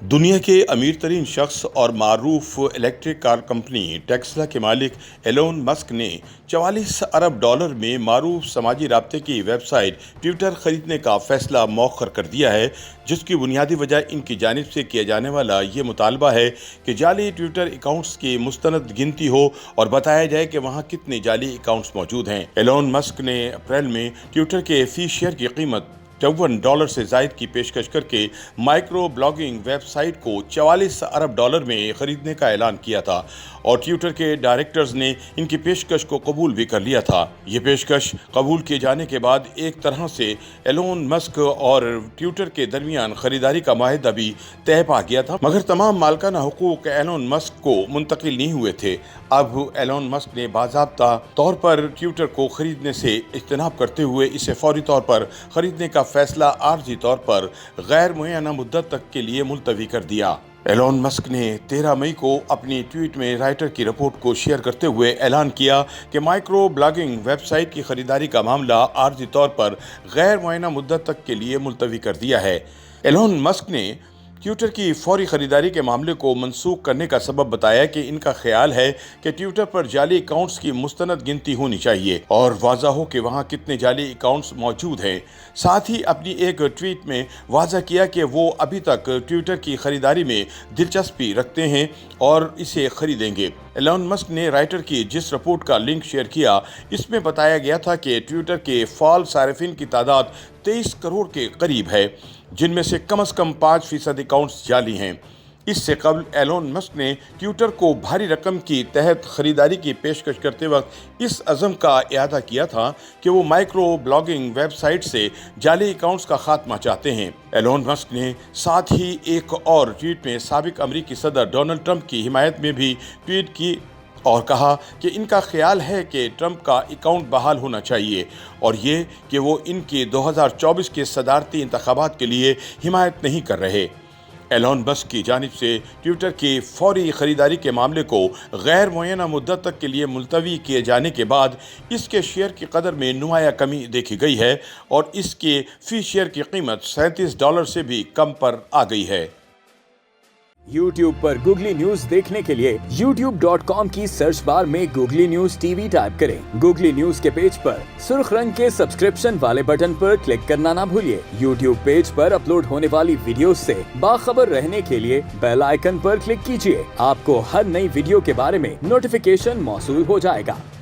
दुनिया के अमीर तरीन शख्स और मारूफ इलेक्ट्रिक कार कंपनी टेस्ला के मालिक एलोन मस्क ने 44 अरब डॉलर में मारूफ समाजी राब्ते की वेबसाइट ट्विटर खरीदने का फैसला मौखर कर दिया है, जिसकी बुनियादी वजह इनकी जानिब से किया जाने वाला ये मुतालबा है कि जाली ट्विटर अकाउंट्स की मुस्तनद गिनती हो और बताया जाए कि वहाँ कितने जाली अकाउंट्स मौजूद हैं। एलोन मस्क ने अप्रैल में ट्विटर के फी शेयर की कीमत $54 से जायद की पेशकश करके माइक्रो ब्लॉगिंग वेबसाइट को 44 अरब डॉलर में खरीदने का ऐलान किया था और ट्विटर के डायरेक्टर्स ने इनकी पेशकश को कबूल भी कर लिया था। ये पेशकश कबूल किए जाने के बाद एक तरह से एलोन मस्क और ट्विटर के दरमियान खरीदारी का माहिदा भी तय पा गया था, मगर तमाम मालकाना हुकूक एलोन मस्क को मुंतकिल नहीं हुए थे। अब एलोन मस्क ने बाज़ाब्ता तौर पर ट्विटर को खरीदने से इज्तनाब करते हुए इसे फौरी तौर पर खरीदने का फैसला आर्जी तौर पर गैर मुय्यना मुद्दत तक के लिए मुलतवी कर दिया। एलोन मस्क ने 13 मई को अपनी ट्वीट में राइटर की रिपोर्ट को शेयर करते हुए ऐलान किया कि माइक्रो ब्लॉगिंग वेबसाइट की खरीदारी का मामला आर्जी तौर पर गैर मुय्यना मुद्दत तक के लिए मुलतवी कर दिया है। एलोन मस्क ने ट्विटर की फौरी खरीदारी के मामले को मनसूख करने का सबब बताया कि इनका ख्याल है कि ट्विटर पर जाली अकाउंट्स की मुस्तनद गिनती होनी चाहिए और वाज़ा हो कि वहाँ कितने जाली अकाउंट्स मौजूद हैं। साथ ही अपनी एक ट्वीट में वाज़ा किया कि वो अभी तक ट्विटर की खरीदारी में दिलचस्पी रखते हैं और इसे खरीदेंगे। एलोन मस्क ने राइटर की जिस रिपोर्ट का लिंक शेयर किया, इसमें बताया गया था कि ट्विटर के फाल सारिफिन की तादाद 23 करोड़ के करीब है, जिनमें से कम 5% अकाउंट्स जाली हैं। इससे कबल एलोन मस्क ने ट्विटर को भारी रकम की तहत खरीदारी की पेशकश करते वक्त इस अज़म का इरादा किया था कि वो माइक्रो ब्लॉगिंग वेबसाइट से जाली अकाउंट्स का खात्मा चाहते हैं। एलोन मस्क ने साथ ही एक और ट्वीट में साबिक अमरीकी सदर डोनाल्ड ट्रंप की हिमायत में भी ट्वीट की और कहा कि इनका ख्याल है कि ट्रंप का अकाउंट बहाल होना चाहिए और ये कि वो इनके 2024 के सदारती इंतखाबात के लिए हिमायत नहीं कर रहे। एलोन मस्क की जानिब से ट्विटर की फौरी खरीदारी के मामले को गैर मुय्यना मुद्दत तक के लिए मुलतवी किए जाने के बाद इसके शेयर की कदर में नुमाया कमी देखी गई है और इसके फी शेयर की कीमत $37 से भी कम पर आ गई है। YouTube पर गूगली न्यूज देखने के लिए youtube.com की सर्च बार में गूगली न्यूज टीवी टाइप करें। गूगली न्यूज के पेज पर सुर्ख रंग के सब्सक्रिप्शन वाले बटन पर क्लिक करना ना भूलिए। YouTube पेज पर अपलोड होने वाली वीडियोस से बाखबर रहने के लिए बेल आइकन पर क्लिक कीजिए। आपको हर नई वीडियो के बारे में नोटिफिकेशन मौसूल हो जाएगा।